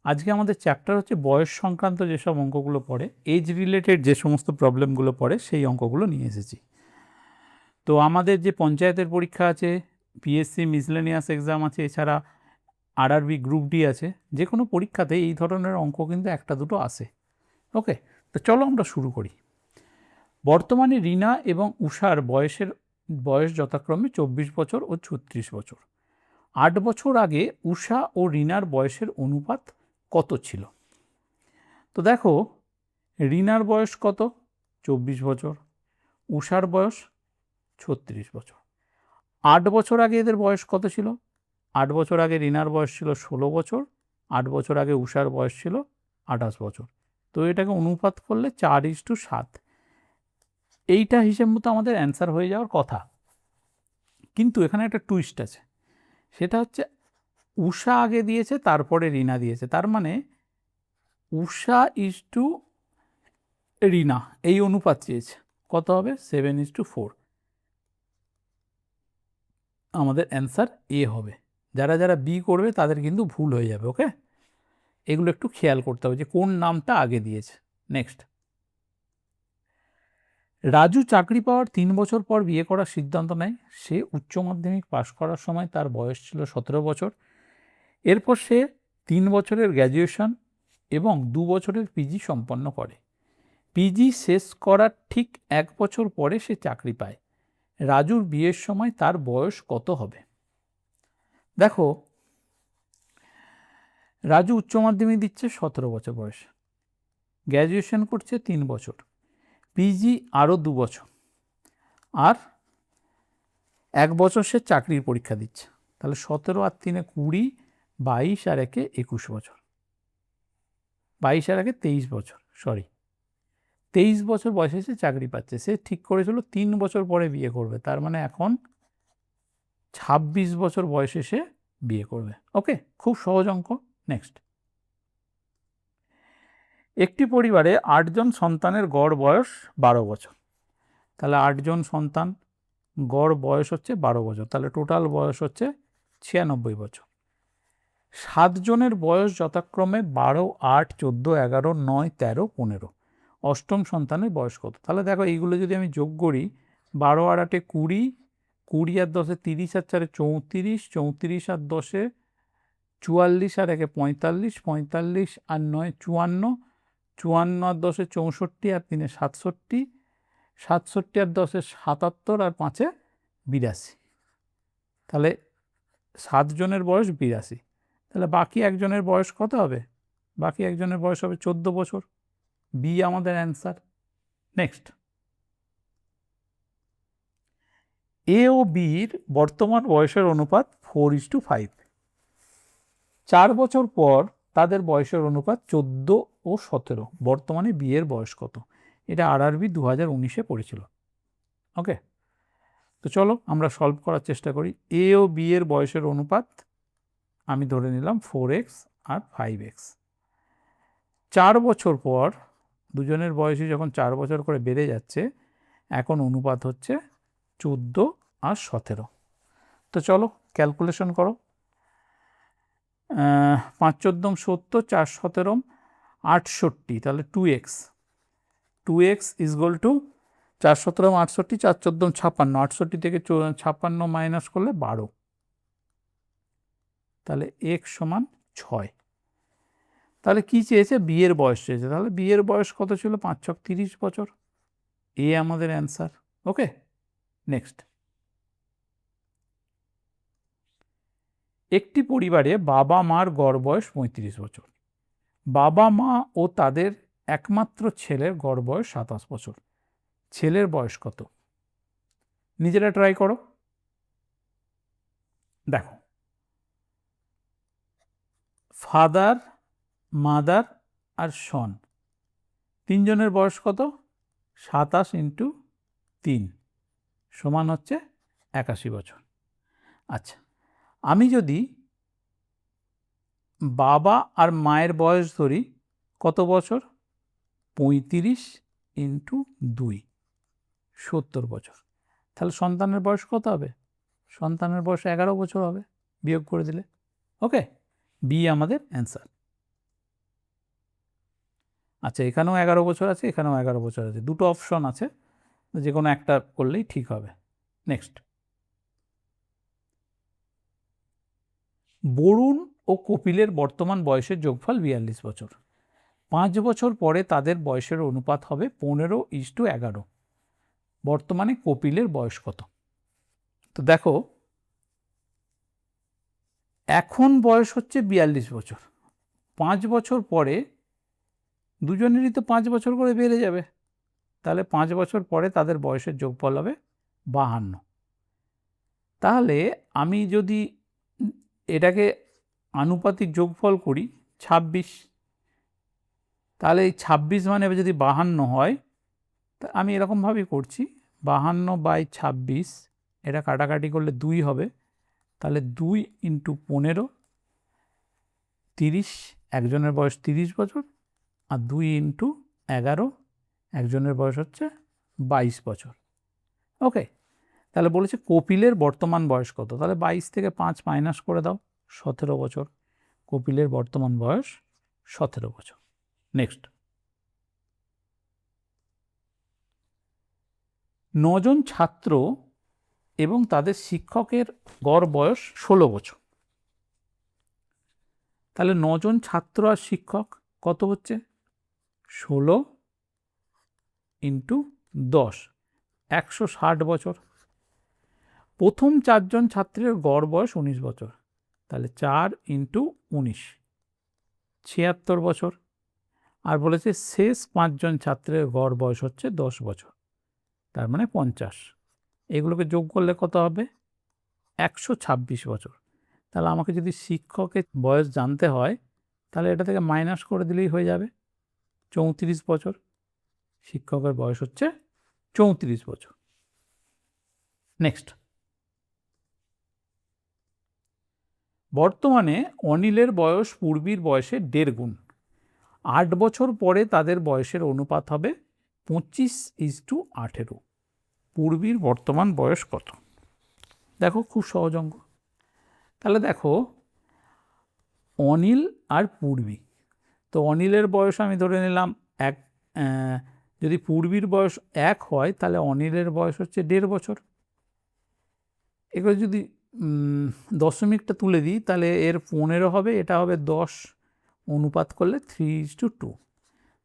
আজকে আমাদের চ্যাপ্টার হচ্ছে বয়স সংক্রান্ত যেসব অঙ্কগুলো পড়ে, এজ রিলেটেড যে সমস্ত প্রবলেমগুলো পড়ে সেই অঙ্কগুলো নিয়ে এসেছি। তো আমাদের যে পঞ্চায়েতের পরীক্ষা আছে, পিএসসি মিসলেনিয়াস এক্সাম আছে, এছাড়া আরআরবি গ্রুপ ডি আছে, যে কোনো পরীক্ষাতে এই ধরনের অঙ্ক কিন্তু একটা দুটো আসে। ওকে, তো চলো আমরা শুরু করি। বর্তমানে রিনা এবং উষার বয়স যথাক্রমে 24 বছর ও 36 বছর। 8 বছর আগে উষা ও রিনার বয়সের অনুপাত কত ছিল? তো দেখো, রিনার বয়স কত? 24 বছর। উষার বয়স 36 বছর। 8 বছর আগে এদের বয়স কত ছিল? 8 বছর আগে রিনার বয়স ছিল 16 বছর, 8 বছর আগে উষার বয়স ছিল 28 বছর। তো এটাকে অনুপাত করলে 4:7। এইটা হিসেব মতো আমাদের অ্যান্সার হয়ে যাওয়ার কথা। কিন্তু এখানে একটা টুইস্ট আছে, সেটা হচ্ছে উষা আগে দিয়েছে, তারপরে রিনা দিয়েছে। তার মানে উষা ইজ টু রিনা এই অনুপাত চেয়েছে। কত হবে? 7:4। আমাদের অ্যান্সার এ হবে। যারা যারা বি করবে তাদের কিন্তু ভুল হয়ে যাবে। ওকে, এগুলো একটু খেয়াল করতে হবে যে কোন নামটা আগে দিয়েছে। নেক্সট, রাজু চাকরি পাওয়ার 3 বছর পর বিয়ে করার সিদ্ধান্ত নেয়। সে উচ্চ মাধ্যমিক পাশ করার সময় তার বয়স ছিল 17 বছর। এরপর সে 3 বছরের গ্র্যাজুয়েশন এবং 2 বছরের পিজি সম্পন্ন করে। পিজি শেষ করার ঠিক 1 বছর পরে সে চাকরি পায়। রাজুর বিয়ের সময় তার বয়স কত হবে? দেখো, রাজু উচ্চ মাধ্যমিক দিচ্ছে 17 বছর বয়সে, গ্র্যাজুয়েশন করছে 3 বছর, পিজি আরও 2 বছর, আর 1 বছর সে চাকরির পরীক্ষা দিচ্ছে। তাহলে 17 আর 3 20, 22 আর 1 21 বছর, 22 আর 1 23 বছর, 23 বছর বয়সে সে চাকরি পাচ্ছে। সে ঠিক করেছিল 3 বছর পরে বিয়ে করবে, তার মানে এখন 26 বছর বয়সে সে বিয়ে করবে। ওকে, খুব সহজ অঙ্ক। নেক্সট, একটি পরিবারে 8 জন সন্তানের গড় বয়স 12 বছর। তাহলে 8 জন সন্তান, গড় বয়স হচ্ছে 12 বছর, তাহলে টোটাল বয়স হচ্ছে 96 বছর। 7 জনের বয়স যথাক্রমে 12, 8, 14, 11, 9, 13, 15। অষ্টম সন্তানের বয়স কত? তাহলে দেখো, এইগুলো যদি আমি যোগ করি, 12 আর 8 20, 20 আর 10 30, আর 4 34, 34 আর 10 44, আর 1 45, 45 আর 9 54, 54 আর 10 64, আর 3 67, 67 আর 10 77, আর 5 82। তাহলে 7 জনের বয়স 82। তাহলে বাকি একজনের বয়স কত হবে? বাকি একজনের বয়স হবে 14 বছর। বি আমাদের অ্যান্সার। নেক্সট, এ ও বির বর্তমান বয়সের অনুপাত 4:5। 4 বছর পর তাদের বয়সের অনুপাত 14 ও 17। বর্তমানে বি এর বয়স কত? এটা আরআরবি 2019-এ পড়েছিল। ওকে, তো চলো আমরা সলভ করার চেষ্টা করি। এ ও বি এর বয়সের অনুপাত আমি ধরে নিলাম 4x আর 5x। 4 বছর পর দুজনের বয়সই যখন 4 বছর করে বেড়ে যাচ্ছে, এখন অনুপাত হচ্ছে 14 আর 17। তো চলো ক্যালকুলেশন করো। 5 14 70, 4 17 68, তাহলে 2x। 2x ইজগল টু 4 17 68, 4 14 56, 68 থেকে 56 মাইনাস করলে 12, তাহলে x সমান 6। তাহলে কি চেয়েছে? বিয়ের বয়স চেয়েছে। তাহলে বিয়ের বয়স কত ছিল? 5 ছক 30 বছর। এ আমাদের অ্যান্সার। ওকে, নেক্সট, একটি পরিবারে বাবা মার গড় বয়স 35 বছর। বাবা মা ও তাদের একমাত্র ছেলের গড় বয়স 27 বছর। ছেলের বয়স কত? নিজেরা ট্রাই করো। দেখো, ফাদার, মাদার আর সন, তিনজনের বয়স কত? 27 ইন্টু 3 সমান হচ্ছে 81 বছর। আচ্ছা, আমি যদি বাবা আর মায়ের বয়স ধরি, কত বছর? 35 ইন্টু 2, 70 বছর। তাহলে সন্তানের বয়স কত হবে? সন্তানের বয়স 11 বছর হবে, বিয়োগ করে দিলে। ওকে, বি আমাদের অ্যান্সার। আচ্ছা, এখানেও 11 বছর আছে, এখানেও 11 বছর আছে, দুটো অপশন আছে, যে কোনো একটা করলেই ঠিক হবে। নেক্সট, বরুণ ও কপিলের বর্তমান বয়সের যোগফল 42 বছর। 5 বছর পরে তাদের বয়সের অনুপাত হবে 15:11। বর্তমানে কপিলের বয়স কত? তো দেখো, এখন বয়স হচ্ছে 42 বছর, 5 বছর পরে দুজনেরই তো 5 বছর করে বেড়ে যাবে, তাহলে 5 বছর পরে তাদের বয়সের যোগফল হবে 52। তাহলে আমি যদি এটাকে আনুপাতিক যোগফল করি 26, তাহলে এই 26 মানে যদি 52 হয়, তা আমি এরকমভাবেই করছি, 52/26, এটা কাটাকাটি করলে 2 হবে, তাহলে 2 × 15, 30, একজনের বয়স 30 বছর, আর 2 × 11, একজনের বয়স হচ্ছে 22 বছর। ওকে, তাহলে বলেছে কপিলের বর্তমান বয়স কত, তাহলে 22 থেকে 5 মাইনাস করে দাও, 17 বছর। কপিলের বর্তমান বয়স 17 বছর। নেক্সট, 9 জন ছাত্র এবং তাদের শিক্ষকের গড় বয়স 16 বছর। তাহলে 9 জন ছাত্র আর শিক্ষক কত হচ্ছে? 16 × 10, 160 বছর। প্রথম 4 জন ছাত্রের গড় বয়স 19 বছর, তাহলে 4 × 19, 76 বছর। আর বলেছে শেষ 5 জন ছাত্রের গড় বয়স হচ্ছে 10 বছর, তার মানে 50। এগুলোকে যোগ করলে কত হবে? 126 বছর। তাহলে আমাকে যদি শিক্ষকের বয়স জানতে হয়, তাহলে এটা থেকে মাইনাস করে দিলেই হয়ে যাবে, 34 বছর। শিক্ষকের বয়স হচ্ছে 34 বছর। নেক্সট, বর্তমানে অনিলের বয়স পূর্বীর বয়সের 1.5 গুণ। 8 বছর পরে তাদের বয়সের অনুপাত হবে 25:18। পূর্বীর বর্তমান বয়স কত? দেখো, খুব সহজ অঙ্ক। তাহলে দেখো, অনিল আর পূর্বী, তো অনিলের বয়স আমি ধরে নিলাম 1, যদি পূর্বীর বয়স 1 হয়, তাহলে অনিলের বয়স হচ্ছে 1.5 বছর। এগুলো যদি দশমিকটা তুলে দিই, তাহলে এর 15 হবে, এটা হবে 10, অনুপাত করলে 3:2।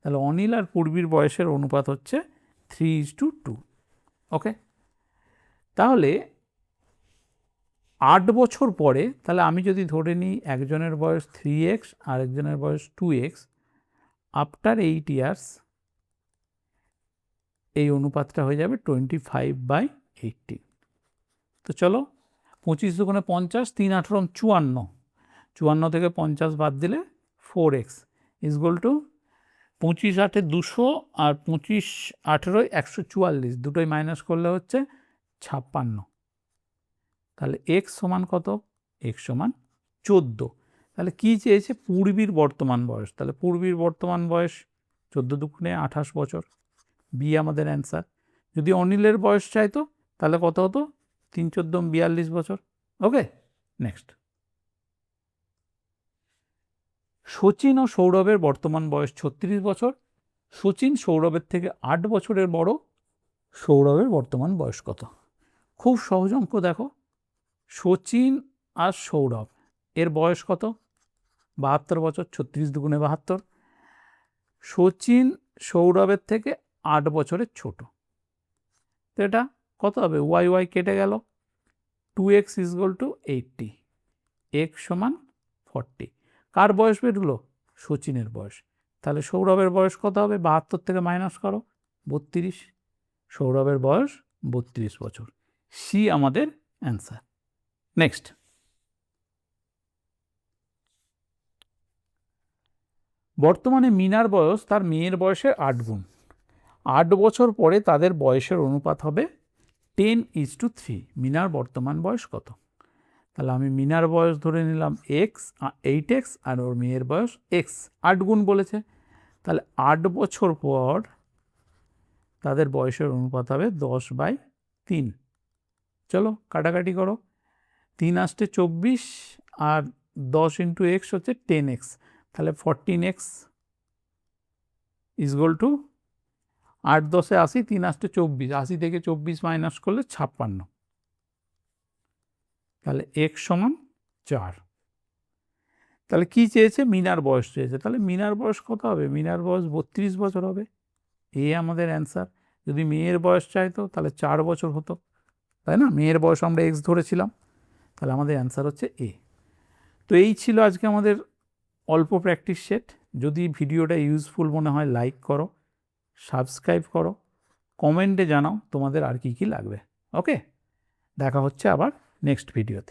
তাহলে অনিল আর পূর্বীর বয়সের অনুপাত হচ্ছে 3:2। ওকে, তাহলে 8 বছর পরে, তাহলে আমি যদি ধরে নিই একজনের বয়স 3x আর একজনের বয়স 2x, আফটার 8 ইয়ার্স এই অনুপাতটা হয়ে যাবে 25/80। তো চলো, 25 দুগুণে 50, 3 × 8 = 54, 54 থেকে 50 বাদ দিলে 4x ইজগুয়াল টু 25 × 8 = 200, আর 25 × 18 = 144, দুটোই মাইনাস করলে হচ্ছে 56। তাহলে x সমান কত? x সমান 14। তাহলে কি চেয়েছে? পূর্বীর বর্তমান বয়স। তাহলে পূর্বীর বর্তমান বয়স 14 দুগুণে 28 বছর, বি আমাদের অ্যান্সার। যদি অনিলের বয়স চাইতো, তাহলে কত হতো? 3 × 14 = 42 বছর। ওকে, নেক্সট, শচীন ও সৌরভের বর্তমান বয়স 36 বছর। শচীন সৌরভের থেকে 8 বছরের বড়, সৌরভের বর্তমান বয়স কত? খুব সহজ অঙ্ক। দেখো, শচীন আর সৌরভ এর বয়স কত? 72 বছর, 36 দুগুণে 72। শচীন সৌরভের থেকে 8 বছরের ছোট, তো এটা কত হবে? y কেটে গেল, 2x = 80, x সমান 40। কার বয়স বেরোলো? শচীনের বয়স। তাহলে সৌরভের বয়স কত হবে? 72 থেকে মাইনাস করো, 32। সৌরভের বয়স 32 বছর, সি আমাদের অ্যান্সার। নেক্সট, বর্তমানে মিনার বয়স তার মেয়ের বয়সের 8 গুণ। 8 বছর পরে তাদের বয়সের অনুপাত হবে 10:3। মিনার বর্তমান বয়স কত? তাহলে আমি মিনার বয়স ধরে নিলাম x, 8x, আর ওর মেয়ের বয়স x, 8 গুণ বলেছে, তাহলে 8 বছর পর তাদের বয়সের অনুপাত হবে 10/3। চলো কাটাকাটি করো, 3 × 8 = 24, আর 10 × x হচ্ছে 10x, তাহলে 14x ইজগোল টু 8 10 80, 3 8 24, 80 থেকে 24 মাইনাস করলে 56, তাহলে x সমান 4। তাহলে কি চেয়েছে? মিনার বয়স চেয়েছে। তাহলে মিনার বয়স কত হবে? মিনার বয়স 32 বছর হবে। আমাদের অ্যান্সার। যদি মেয়ের বয়স চাইতো তাহলে 4 বছর হতো, তাই না? মেয়ের বয়স আমরা x ধরেছিলাম, তাহলে আমাদের অ্যান্সার হচ্ছে এ। তো এই ছিল আজকে আমাদের অল্প প্র্যাকটিস সেট। যদি ভিডিওটা ইউজফুল মনে হয় লাইক করো, সাবস্ক্রাইব করো, কমেন্টে জানাও তোমাদের আর কি কি লাগবে। ওকে, দেখা হচ্ছে আবার নেক্সট ভিডিওতে।